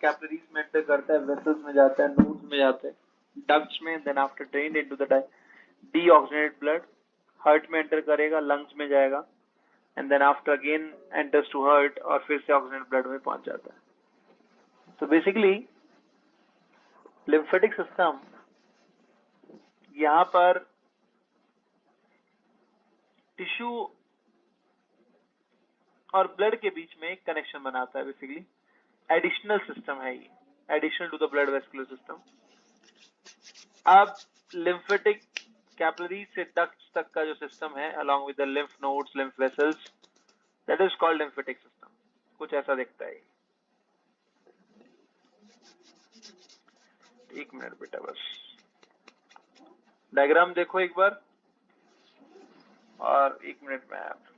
Capillaries में enter करता है, वेसल्स में जाता है, नोड्स में जाता है, डक्ट्स में, then after drain into the deoxygenated blood, heart में एंटर करेगा, लंग्स में जाएगा, and then after again enters to heart और फिर से ऑक्सीजनेटेड ब्लड में पहुंच जाता है. तो बेसिकली लिम्फेटिक सिस्टम यहाँ पर टिश्यू और ब्लड के बीच में एक कनेक्शन बनाता है. बेसिकली एडिशनल सिस्टम है ये, additional to the blood vascular system. अब लिम्फेटिक कैपिलरी से डक्ट्स तक का जो सिस्टम है along with the lymph nodes, lymph vessels, that is called lymphatic system. कुछ ऐसा दिखता है. एक मिनट बेटा, बस डायग्राम देखो एक बार और 1 मिनट में आप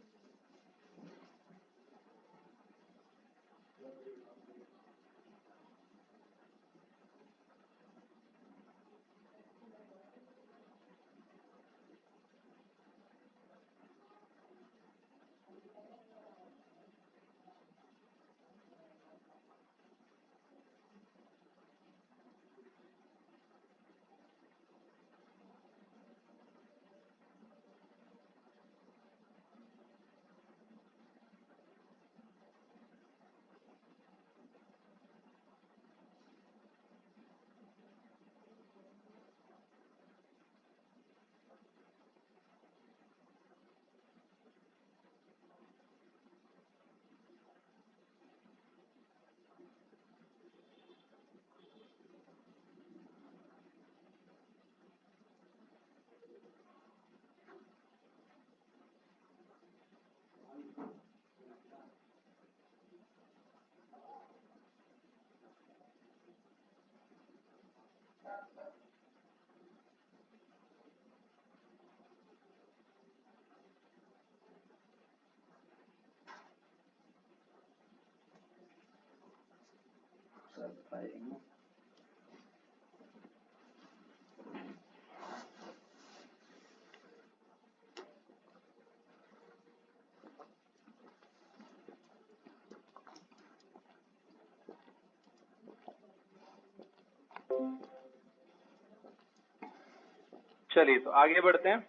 चलिए तो आगे बढ़ते हैं.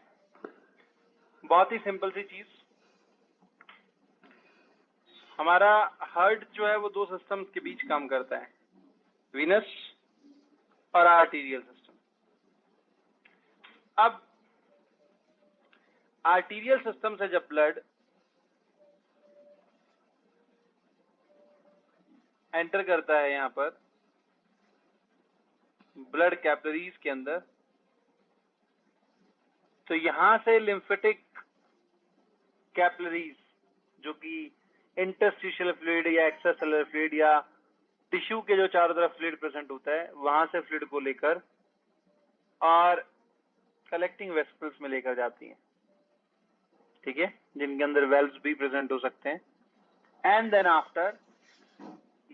बहुत ही सिंपल सी चीज, हमारा हार्ट जो है वो दो सिस्टम्स के बीच काम करता है, वीनस और आर्टीरियल सिस्टम. अब आर्टीरियल सिस्टम से जब ब्लड एंटर करता है यहाँ पर ब्लड कैपिलरीज के अंदर, तो यहां से लिम्फेटिक कैपिलरीज जो कि इंटरस्टिशियल फ्लूइड या एक्स्ट्रासेलुलर फ्लूइड या टिश्यू के जो चारों तरफ फ्लूइड प्रेजेंट होता है वहां से फ्लूइड को लेकर और कलेक्टिंग वेसिकल्स में लेकर जाती हैं. ठीक है, जिनके अंदर वेल्व्स भी प्रेजेंट हो सकते हैं. एंड देन आफ्टर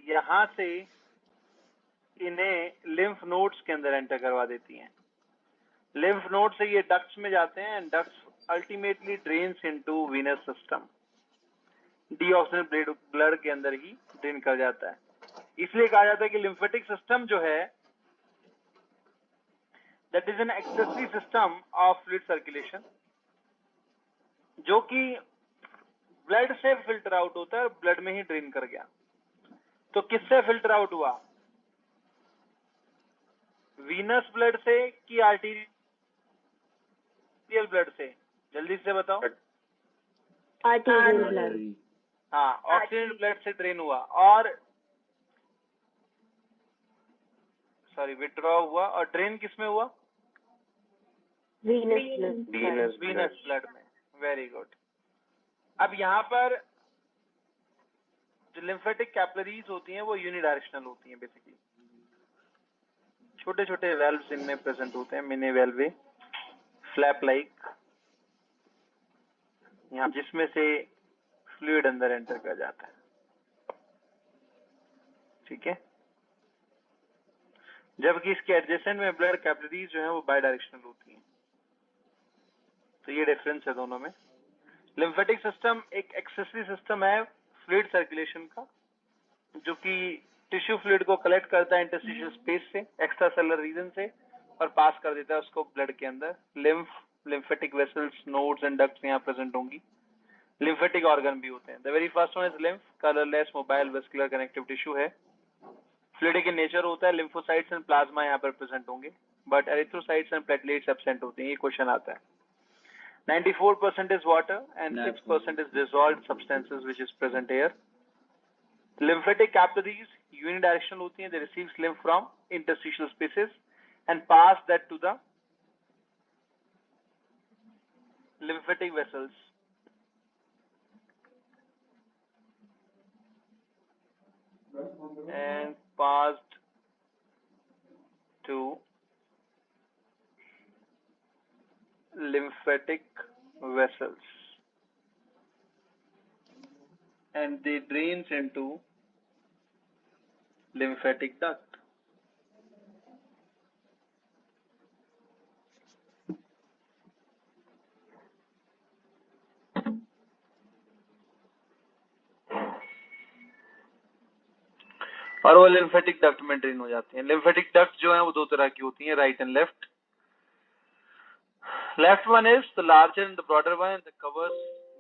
यहां से इन्हें लिम्फ नोड्स के अंदर एंटर करवा देती हैं. लिम्फ नोड से ये डक्ट्स में जाते हैं and ducts ultimately drains into venous system. Deoxygenated blood के अंदर ही ड्रेन कर जाता है. इसलिए कहा जाता है कि लिम्फेटिक सिस्टम जो है that is an accessory system of fluid circulation, जो कि ब्लड से फिल्टर आउट होता है और ब्लड में ही ड्रेन कर गया. तो किससे फिल्टर आउट हुआ, वीनस ब्लड से कि आर्टीरियल ब्लड से? जल्दी से बताओ. Arterial blood. हाँ, ऑक्सीजन ब्लड से ड्रेन हुआ और विथड्रॉ हुआ. और ड्रेन किसमें हुआ? वीनस ब्लड में. Very good. अब यहाँ पर जो लिम्फेटिक कैपिलरीज होती हैं वो यूनिडायरेक्शनल होती हैं. बेसिकली छोटे छोटे वेल्व्स इनमें प्रेजेंट होते हैं, मिनी वेल्वे, फ्लैप लाइक, यहाँ जिसमें से फ्लूइड अंदर एंटर कर जाता है. ठीक है, जबकि इसके एडजेसेंट में ब्लड कैपिलरीज जो है वो बाई डायरेक्शनल होती हैं. तो ये डिफरेंस है दोनों में. लिम्फेटिक सिस्टम एक एक्सेसरी सिस्टम है फ्लूइड सर्कुलेशन का, जो कि टिश्यू फ्लूइड को कलेक्ट करता है इंटरस्टिशियल स्पेस से, एक्स्ट्रा सेलुलर रीजन से, और पास कर देता है उसको ब्लड के अंदर। Lymphatic vessels, nodes and ducts यहाँ प्रेजेंट होंगी। लिम्फेटिक ऑर्गन भी होते हैं। The very first one is lymph, colourless mobile vascular connective tissue है, फ्लूइडिक इन नेचर होता है। लिम्फोसाइट्स एंड प्लाज्मा यहाँ पर प्रेजेंट होंगे, but erythrocytes and platelets absent होते हैं। ये क्वेश्चन आता है। 94% is water and 6% is dissolved substances which is present here. Lymphatic capillaries unidirectional होती हैं, they receives lymph from interstitial spaces and pass that to the lymphatic vessels. And passed to lymphatic vessels, and they drains into lymphatic duct. और वो lymphatic duct में drain हो जाते हैं। Lymphatic duct जो है वो दो तरह की होती हैं, right and left. Left one is the larger and the broader one and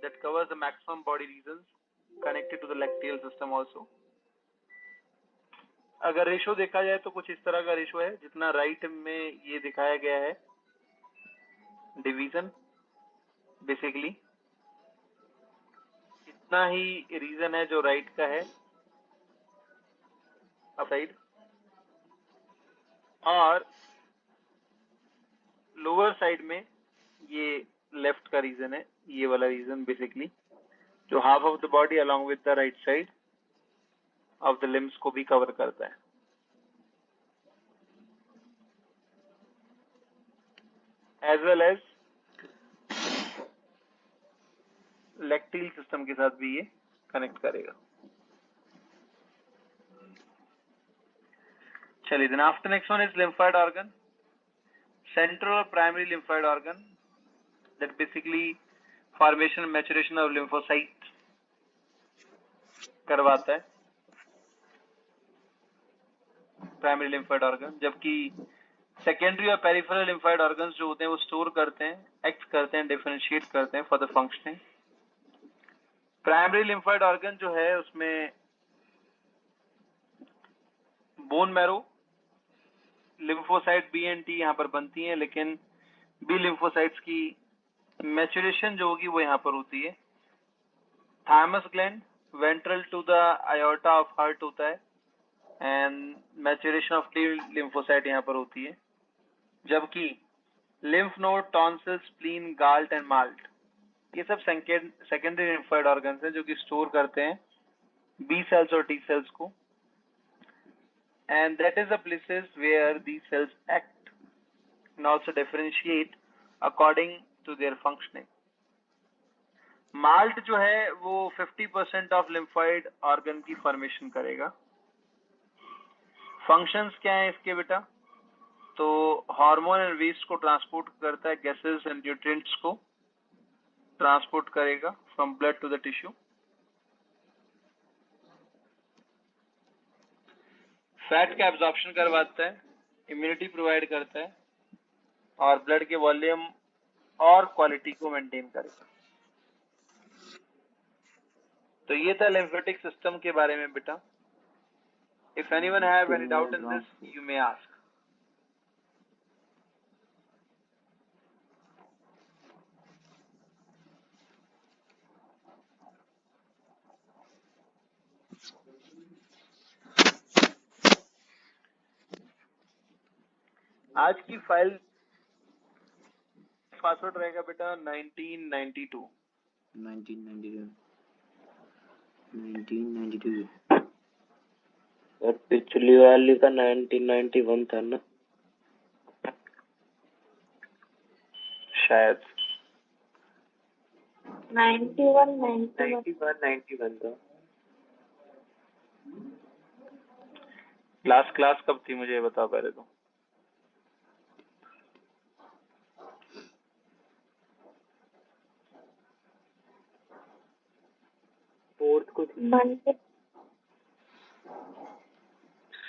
that covers the maximum body regions connected to the lacteal system also. अगर रेशो देखा जाए तो कुछ इस तरह का रेशो है, जितना राइट में ये दिखाया गया है डिवीजन, बेसिकली इतना ही रीजन है जो राइट का है साइड, और लोअर साइड में ये लेफ्ट का रीजन है, ये वाला रीजन बेसिकली जो half of the body along with the right side of the limbs को भी कवर करता है, as well as lacteal system के साथ भी ये कनेक्ट करेगा। चलिए, then after next one is lymphoid organ, central or primary lymphoid organ that basically formation and maturation of lymphocyte करवाता है प्राइमरी lymphoid organ, जबकि सेकेंडरी और पेरिफेरल lymphoid organs जो होते हैं वो स्टोर करते हैं, एक्ट करते हैं, डिफरेंशिएट करते हैं for the functioning. Primary lymphoid organ जो है उसमें bone marrow, lymphocyte B and T यहाँ पर बनती हैं, लेकिन बी लिम्फोसाइट्स की मैचुरेशन जो होगी वो यहाँ पर होती है। Thymus gland ventral to the aorta of heart होता है, and maturation of T lymphocyte यहाँ पर होती है। जबकि lymph node, tonsils, spleen, GALT and MALT ये सब सेकेंडरी लिम्फोइड ऑर्गन्स हैं जो कि स्टोर करते हैं बी सेल्स और टी सेल्स को, and that is the places where these cells act and also differentiate according to their functioning. MALT जो है वो 50% ऑफ लिम्फोइड ऑर्गन की फॉर्मेशन करेगा। फंक्शंस क्या है इसके बेटा? तो हार्मोन एंड वेस्ट को ट्रांसपोर्ट करता है, गैसेस एंड न्यूट्रिएंट्स को ट्रांसपोर्ट करेगा from blood to the tissue. Fat का एब्जॉर्प्शन करवाता है, इम्यूनिटी प्रोवाइड करता है, और ब्लड के वॉल्यूम और क्वालिटी को मेंटेन करेगा। तो ये था लिम्फेटिक सिस्टम के बारे में बेटा। If anyone have any doubt in this you may ask. आज की फाइल पासवर्ड रहेगा बेटा 1992। और पिछली वाली का 1991 था ना शायद 91 था। क्लास कब थी मुझे बताओ पहले तो। फोर्थ को मंडे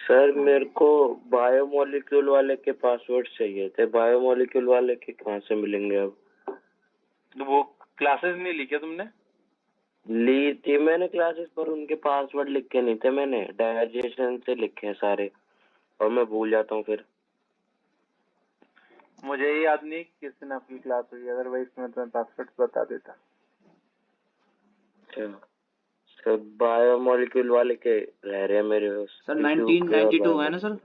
सर मेरे को बायोमोलिक्यूल वाले के पासवर्ड चाहिए थे। बायोमोलिक्यूल वाले के कहाँ से मिलेंगे अब? तो वो क्लासेस नहीं ली क्या तुमने? ली थी मैंने क्लासेस, पर उनके पासवर्ड लिख के नहीं थे मैंने, डाइजेशन से लिखे हैं सारे, और मैं भूल जाता हूँ फिर। मुझे ये याद नहीं किस दिन आपकी क्लास हुई, अदरवाइज मैं तुम्हें पासवर्ड बता देता। अच्छा सर, बायोमोलिक्यूल वाले के रह रहे हैं मेरे सर 1992 है ना सर?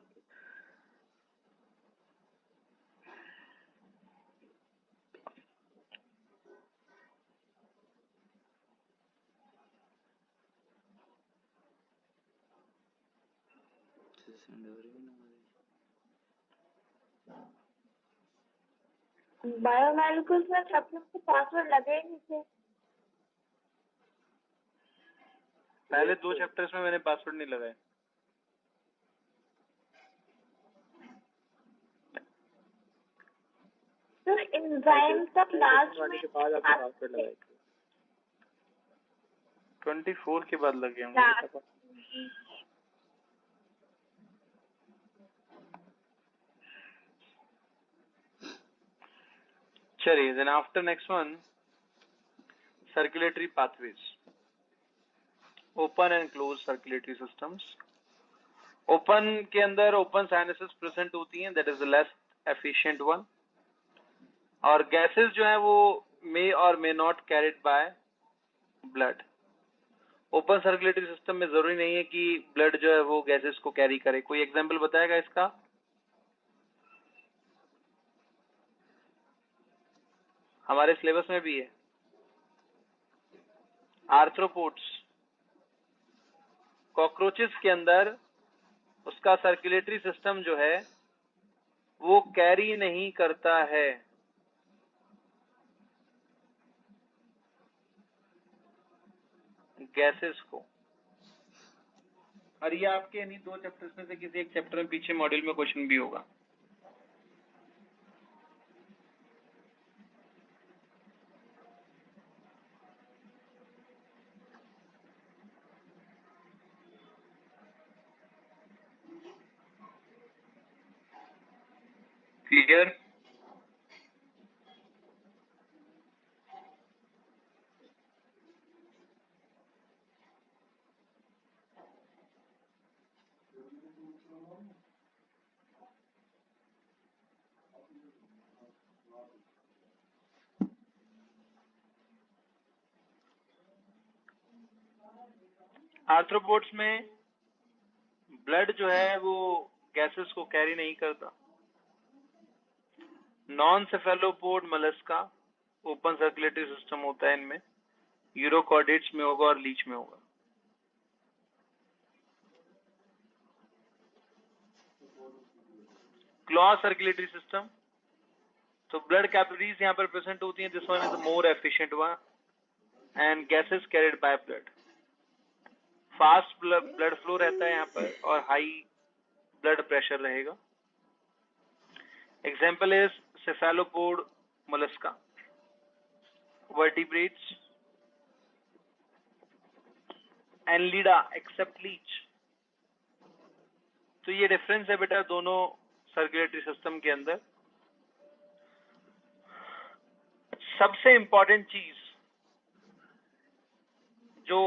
बायोमोलिक्यूल्स में सब लोग के पासवर्ड लगे ही नहीं थे। पहले 2 चैप्टर्स में मैंने पासवर्ड नहीं लगाए। सर एंजाइम तक लास्ट में के बाद आपने पासवर्ड लगाए। 24 के बाद लगे होंगे। चलिए, then after next one, circulatory pathways, open and closed circulatory systems. Open के अंदर ओपन साइनसेस प्रेजेंट होती हैं, that is the less efficient one, और गैसेस जो है वो मे और may not carried by blood. Open circulatory system में जरूरी नहीं है कि ब्लड जो है वो गैसेस को कैरी करे। कोई एग्जांपल बताएगा इसका? हमारे सिलेबस में भी है, आर्थ्रोपोड्स, कॉकरोचेस के अंदर उसका सर्कुलेटरी सिस्टम जो है वो कैरी नहीं करता है। गैसेस को। और ये आपके नहीं 2 चैप्टर्स में से किसी एक चैप्टर में पीछे मॉड्यूल में क्वेश्चन भी होगा। क्लियर? आर्थ्रोपोड्स में ब्लड जो है वो गैसेस को कैरी नहीं करता। Non सेफेलोपोड Mollusca open circulatory system होता है इनमें, यूरोकॉर्डेट्स में होगा और लीच में होगा। क्लॉज सर्कुलेटरी सिस्टम, तो ब्लड कैपिलरीज यहाँ पर प्रेजेंट होती हैं, this one is the more efficient one and gases carried by blood. Fast blood flow रहता है यहाँ पर और हाई ब्लड प्रेशर रहेगा। Example is cephalopod mollusca, vertebrates, annelida except leech. तो ये डिफरेंस है बेटा दोनों सर्कुलेटरी सिस्टम के अंदर। सबसे इंपॉर्टेंट चीज जो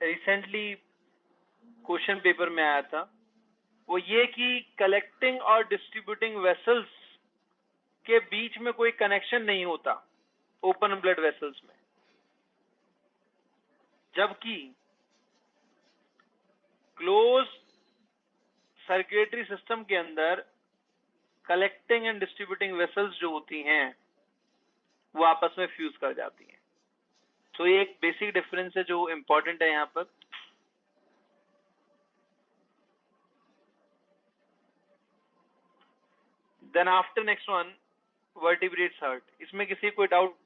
रिसेंटली क्वेश्चन पेपर में आया था वो ये कि कलेक्टिंग और डिस्ट्रीब्यूटिंग वेसल्स के बीच में कोई कनेक्शन नहीं होता ओपन ब्लड वेसल्स में, जबकि क्लोज सर्कुलेटरी सिस्टम के अंदर कलेक्टिंग एंड डिस्ट्रीब्यूटिंग वेसल्स जो होती हैं वो आपस में फ्यूज कर जाती हैं। तो ये एक बेसिक डिफरेंस है जो इंपॉर्टेंट है यहाँ पर। Then after next one, vertebrates heart. इसमें किसी कोई doubt?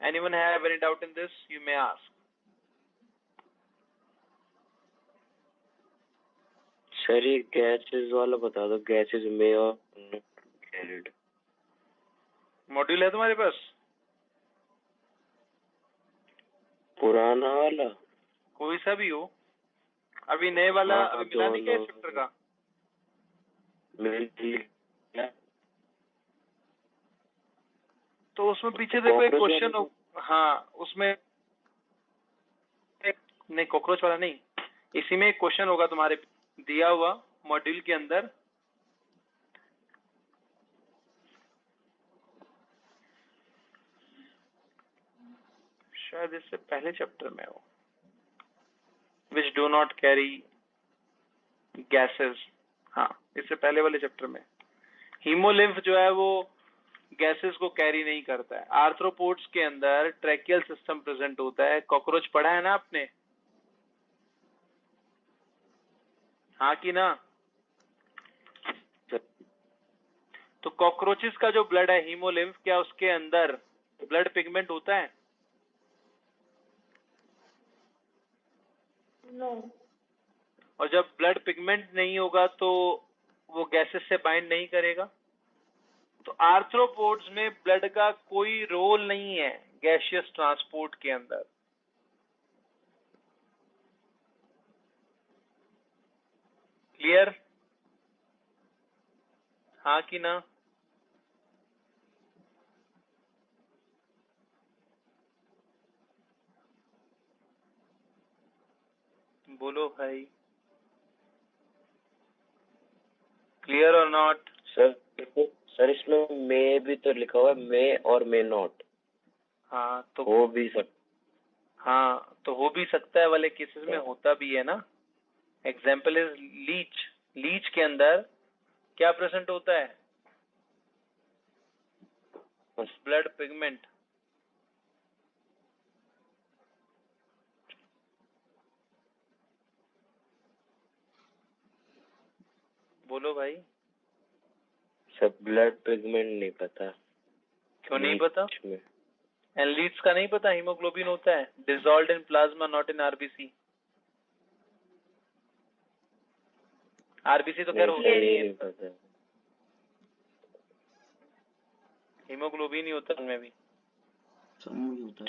Anyone have any doubt in this? You may ask. Sir ये गैसेस वाला बता दो, गैसेस में और कैरिड। मॉड्यूल है तुम्हारे पास? पुराना वाला कोई सा भी हो। अभी नए वाला हाँ, अभी मिला नहीं क्या दोनों। चैप्टर का? तो उसमें पीछे देखो एक Cockroach क्वेश्चन वाला? हाँ उसमें नहीं, कॉकरोच वाला नहीं, इसी में एक क्वेश्चन होगा तुम्हारे दिया हुआ मॉड्यूल के अंदर। शायद इससे पहले चैप्टर में हो, which do not carry gases. हाँ, इससे पहले वाले चैप्टर में हीमोलिम्फ जो है वो गैसेस को कैरी नहीं करता है। आर्थ्रोपोड्स के अंदर ट्रैकियल सिस्टम प्रेजेंट होता है। कॉकरोच पढ़ा है ना आपने? हाँ कि ना? तो कॉकरोचेस का जो ब्लड है हीमोलिम्फ, क्या उसके अंदर ब्लड पिगमेंट होता है? नो। और जब ब्लड पिगमेंट नहीं होगा तो वो गैसेस से बाइंड नहीं करेगा। तो आर्थ्रोपोड्स में ब्लड का कोई रोल नहीं है गैसियस ट्रांसपोर्ट के अंदर। क्लियर? हाँ कि ना? बोलो भाई, क्लियर और नॉट? सर इसमें मे भी तो लिखा हुआ है, मे और मे नॉट। हाँ तो हो भी हो भी सकता है वाले केसेस में होता भी है ना। Example is Leach. लीच के अंदर क्या प्रेजेंट होता है? Blood pigment. बोलो भाई। सब ब्लड पिगमेंट नहीं पता। क्यों नहीं पता? में एंड लीड्स का नहीं पता? हीमोग्लोबिन होता है dissolved in plasma, not in RBC. RBC तो खैर होता ही नहीं है, हीमोग्लोबिन ही होता है उनमें भी।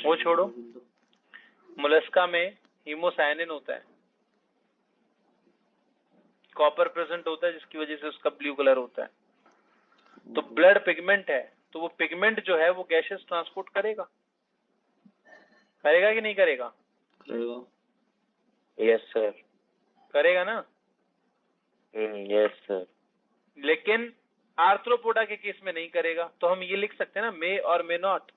वो छोड़ो, मोलस्का में हीमोसायनिन होता है, कॉपर प्रेजेंट होता है जिसकी वजह से उसका ब्लू कलर होता है। तो ब्लड पिगमेंट है, तो वो पिगमेंट जो है वो गैसेस ट्रांसपोर्ट करेगा, करेगा कि नहीं करेगा? करेगा। Yes sir. करेगा ना? Yes sir. लेकिन आर्थ्रोपोडा के केस में नहीं करेगा। तो हम ये लिख सकते हैं ना, मे और मे नॉट।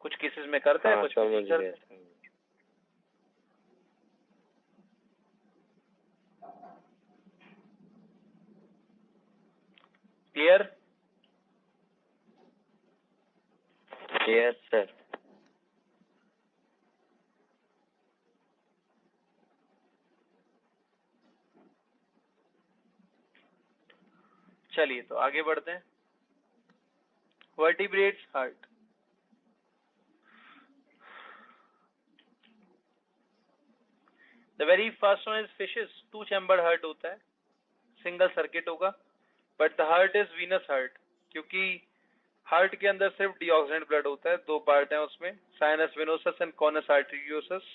कुछ केसेस में करता है, कुछ में नहीं करता है। क्लियर? Yes sir. चलिए तो आगे बढ़ते हैं। Vertebrates heart. The very first one is fishes. 2 chambered heart होता है, सिंगल सर्किट होगा, but the heart is venous heart, क्योंकि हार्ट के अंदर सिर्फ डीऑक्सीजनेट ब्लड होता है। 2 पार्ट हैं उसमें, sinus venosus and conus arteriosus.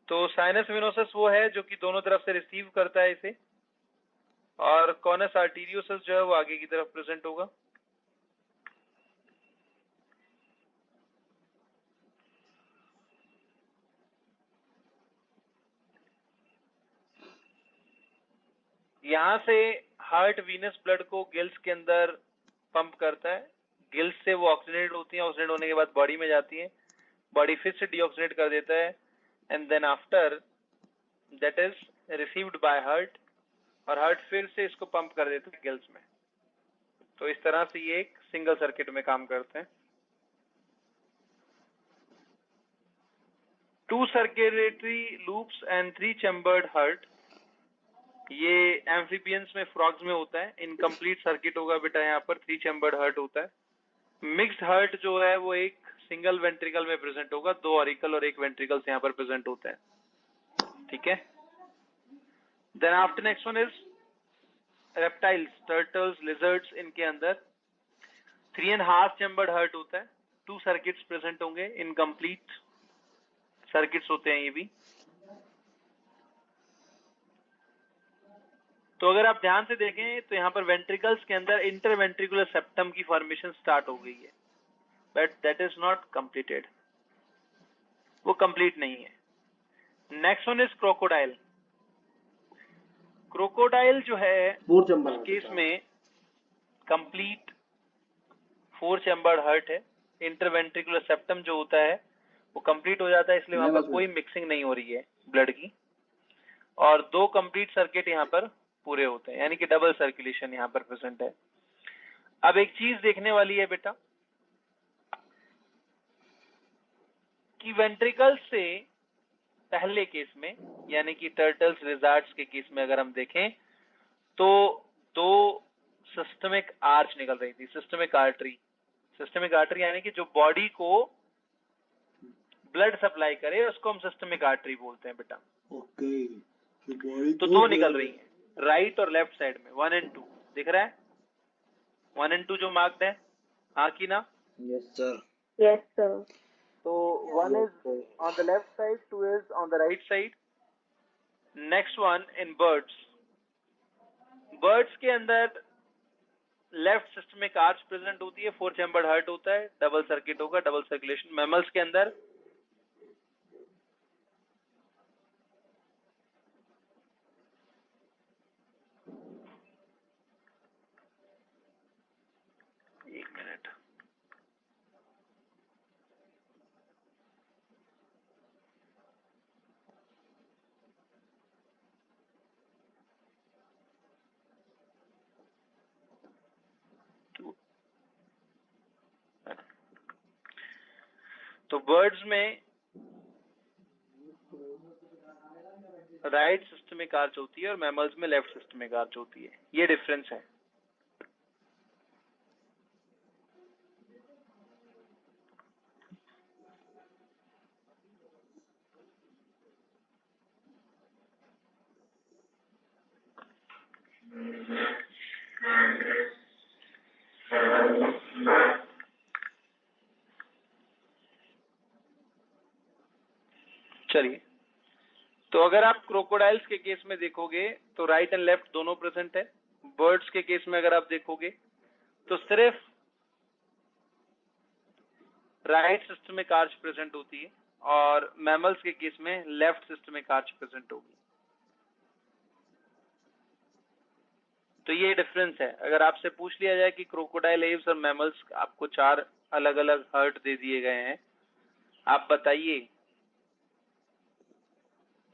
तो साइनस वेनोसस वो है जो कि दोनों तरफ से रिसीव करता है इसे, और कॉनस आर्टेरियोसस जो है वो आगे की तरफ प्रेजेंट होगा। यहां से हार्ट वीनस ब्लड को गिल्स के अंदर पंप करता है। गिल्स से वो ऑक्सीजनेट होती है, ऑक्सीजनेट होने के बाद बॉडी में जाती है, बॉडी फिर से डीऑक्सीजनेट कर देता है, and then after that is received by heart, और हार्ट फिर से इसको पंप कर देता है गिल्स में। तो इस तरह से ये एक सिंगल सर्किट में काम करते हैं। 2 circulatory loops and 3 chambered heart. ये एम्फीबियंस में, फ्रॉग्स में होता है। इनकम्प्लीट सर्किट होगा बेटा यहाँ पर, 3 चैम्बर्ड हार्ट होता है। मिक्स्ड हार्ट जो है वो एक सिंगल वेंट्रिकल में प्रेजेंट होगा, 2 ऑरिकल और 1 वेंट्रिकल्स यहाँ पर प्रेजेंट होते हैं। ठीक है। Then after next one is reptiles, turtles, lizards. इनके अंदर 3.5 चैम्बर्ड हार्ट होता है, 2 सर्किट्स प्रेजेंट होंगे, इनकम्प्लीट सर्किट्स होते हैं ये भी। तो अगर आप ध्यान से देखें तो यहाँ पर वेंट्रिकल्स के अंदर इंटरवेंट्रिकुलर सेप्टम की फॉर्मेशन स्टार्ट हो गई है, but that is not completed, वो कंप्लीट नहीं है। Next one is crocodile. Crocodile जो है उस केस में कंप्लीट 4 चैम्बर्ड हार्ट है, इंटरवेंट्रिकुलर सेप्टम जो होता है वो कंप्लीट हो जाता है, इसलिए वहां पर कोई मिक्सिंग नहीं हो रही है ब्लड की, और 2 कंप्लीट सर्किट यहाँ पर पूरे होते हैं, यानी कि डबल सर्कुलेशन यहाँ पर प्रेजेंट है। अब एक चीज देखने वाली है बेटा कि वेंट्रिकल से पहले केस में, यानी कि टर्टल्स लिजार्ड्स के केस में अगर हम देखें तो 2 सिस्टमिक आर्च निकल रही थी, सिस्टमिक आर्टरी यानी कि जो बॉडी को ब्लड सप्लाई करे उसको हम सिस्टमिक आर्टरी बोलते हैं बेटा। ओके, तो 2 निकल रही हैं राइट और लेफ्ट साइड में, 1 and 2 दिख रहा है, 1 and 2 जो मार्क्ड है, हाँ की ना? Yes sir. Yes, sir. तो 1 is on the left side, 2 is on the right side. Next one in birds. Birds के अंदर लेफ्ट सिस्टमिक आर्च प्रेजेंट होती है, 4 चैम्बर्ड हार्ट होता है, डबल सर्किट होगा, डबल सर्कुलेशन। मैमल्स के अंदर एक मिनट, तो बर्ड्स में राइट सिस्टमिक आर्च होती है और मैमल्स में लेफ्ट सिस्टमिक आर्च होती है, ये डिफरेंस है। चलिए, तो अगर आप क्रोकोडाइल्स के केस में देखोगे तो राइट एंड लेफ्ट दोनों प्रेजेंट है। बर्ड्स के केस में अगर आप देखोगे तो सिर्फ राइट सिस्टमिक आर्च प्रेजेंट होती है और मैमल्स के केस में लेफ्ट सिस्टमिक आर्च प्रेजेंट होगी। तो ये डिफरेंस है। अगर आपसे पूछ लिया जाए कि क्रोकोडाइल, एव्स और मैमल्स, आपको 4 अलग अलग हार्ट दे दिए गए हैं, आप बताइए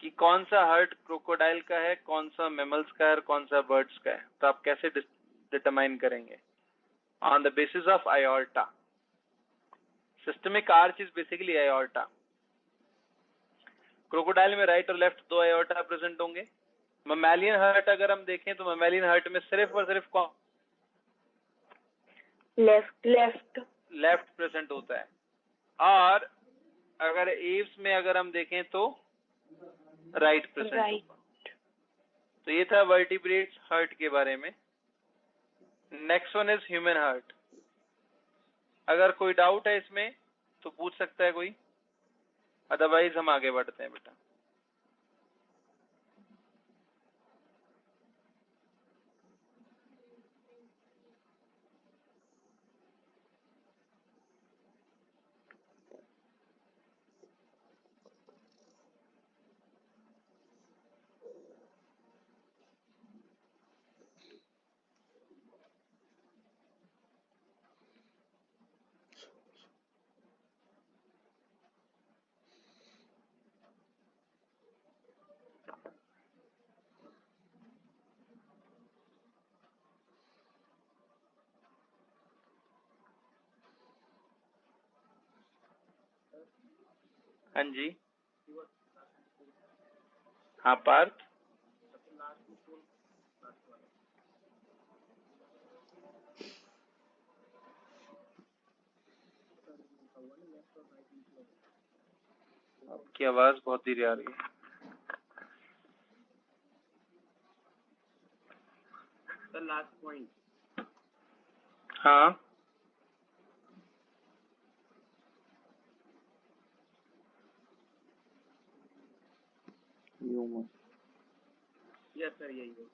कि कौन सा हार्ट क्रोकोडाइल का है, कौन सा मैमल्स का है और कौन सा बर्ड्स का है। तो आप कैसे डिटरमाइन करेंगे? On the basis of aorta. Systemic arch is basically aorta. Crocodile में राइट और लेफ्ट 2 आयोर्टा प्रेजेंट होंगे। ममैलियन हार्ट अगर हम देखें तो ममैलियन हार्ट में सिर्फ और सिर्फ कौन लेफ्ट प्रेजेंट होता है, और अगर एव्स में अगर हम देखें तो राइट प्रेजेंट होगा। तो ये था वर्टिब्रेट्स हार्ट के बारे में। Next one is human heart. अगर कोई डाउट है इसमें तो पूछ सकता है कोई, अदरवाइज हम आगे बढ़ते हैं बेटा। हाँ जी, हाँ पार्थ। आपकी आवाज बहुत धीरे आ रही है। Last point. हाँ, ह्यूमन। यस सर, यही है।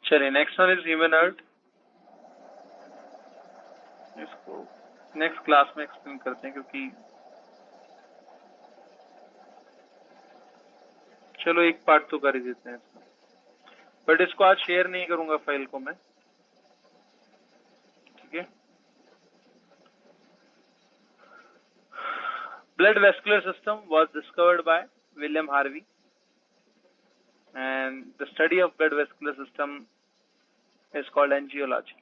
चलिए next one is human heart. इसको नेक्स्ट क्लास में एक्सप्लेन करते हैं, क्योंकि चलो एक पार्ट तो कर ही देते हैं इसका, बट इसको आज शेयर नहीं करूंगा फाइल को मैं, ठीक है। Blood vascular system was discovered by William Harvey, and the study of blood vascular system is called angiology.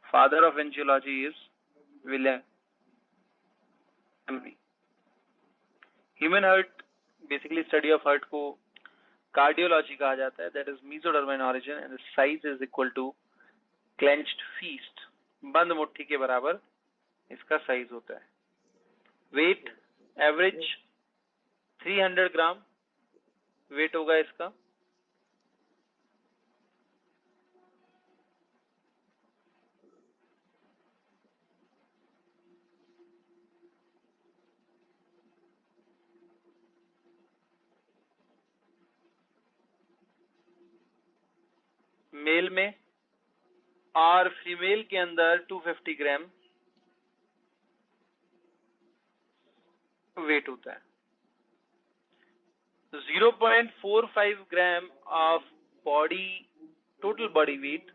Father of angiology is William Harvey. Human heart, basically study of heart को cardiology कहा जाता है, that is mesodermal in origin and the size is equal to clenched fist, बंद मुट्ठी के बराबर इसका size होता है। वेट एवरेज 300 ग्राम वेट होगा इसका। मेल में और फीमेल के अंदर 250 ग्राम वेट होता है। 0.45 gram of body total body wait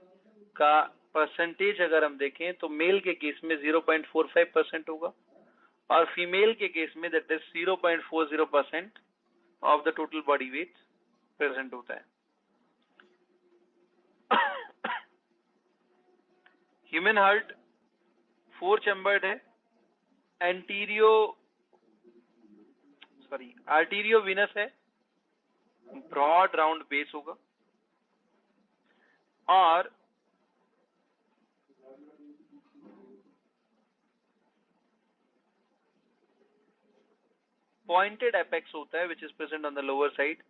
का परसेंटेज अगर हम देखें तो मेल के केस में 0.45% होगा और फीमेल के केस में that is 0.40% of the total body weight present होता है। ह्यूमन हार्ट 4 चैम्बर्ड है। आर्टीरियो विनस है, ब्रॉड राउंड बेस होगा और पॉइंटेड एपेक्स होता है which is present on the lower side.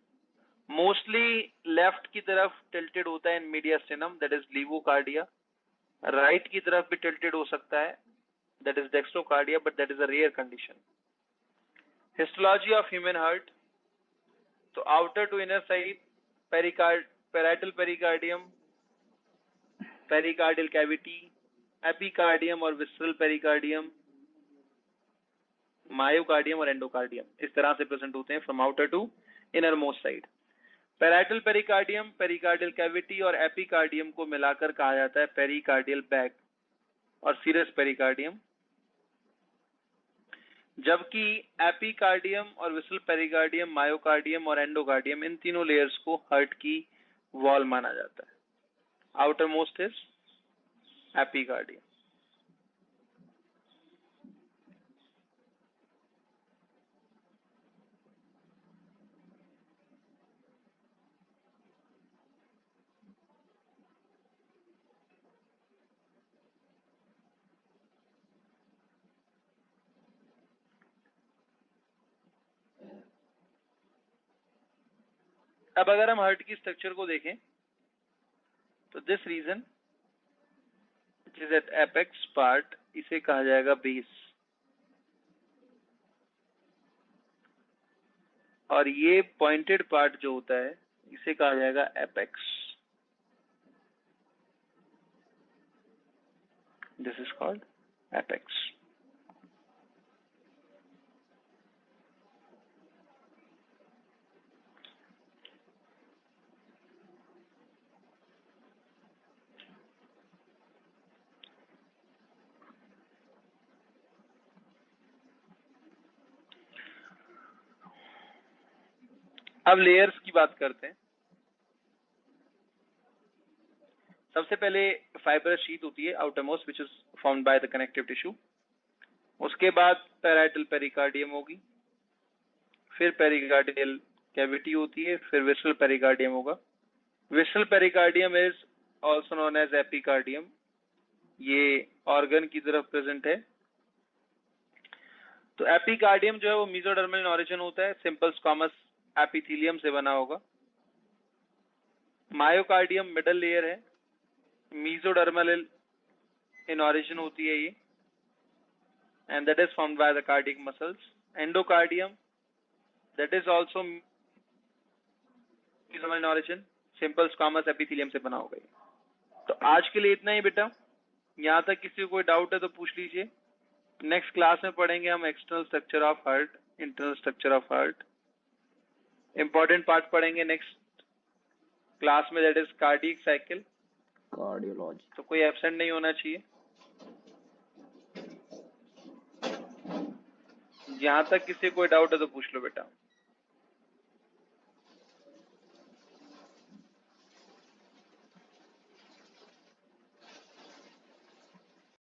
Mostly left की तरफ टिल्टेड होता है in mediastinum, that is levocardia. Right की तरफ भी टिल्टेड हो सकता है, that is dextrocardia, but that is a rare condition. Histology of human heart, तो outer to inner side parietal pericardium, pericardial cavity, epicardium और विसरल पेरिकार्डियम, मायोकार्डियम और endocardium, इस तरह से प्रेजेंट होते हैं from outer to inner most side. Parietal pericardium, pericardial cavity और epicardium को मिलाकर कहा जाता है पेरिकार्डियल बैग और सीरस पेरिकार्डियम, जबकि एपिकार्डियम और विसरल पेरिकार्डियम, मायोकार्डियम और एंडोकार्डियम, इन तीनों लेयर्स को हार्ट की वॉल माना जाता है। Outer most is epicardium. अब अगर हम हार्ट की स्ट्रक्चर को देखें तो this region which is at apex part, इसे कहा जाएगा बेस, और ये पॉइंटेड पार्ट जो होता है इसे कहा जाएगा apex. This is called apex. अब लेयर्स की बात करते हैं। सबसे पहले फाइबरस शीथ होती है outer most which is formed by the connective tissue. उसके बाद पैराइटल पेरिकार्डियम होगी, फिर पेरिकार्डियल कैविटी होती है, फिर विसरल पेरिकार्डियम होगा, visceral pericardium is also known as epicardium, ये ऑर्गन की तरफ प्रेजेंट है। तो एपिकार्डियम जो है वो मेसोडर्मल इन ऑरिजिन होता है, सिंपल स्क्वामस एपिथेलियम से बना होगा। मायोकार्डियम मिडल लेयर है, मेसोडर्मल इन ऑरिजिन होती है ये, and that is formed by the cardiac muscles. Endocardium that is also mesodermal in origin, simple squamous epithelium से बना होगा ये। तो आज के लिए इतना ही बेटा, यहाँ तक किसी को कोई डाउट है तो पूछ लीजिए। नेक्स्ट क्लास में पढ़ेंगे हम external structure of heart, internal structure of heart, important part पढ़ेंगे नेक्स्ट क्लास में, that is cardiac cycle, cardiology. तो कोई एब्सेंट नहीं होना चाहिए। यहाँ तक किसी को कोई डाउट है तो पूछ लो बेटा।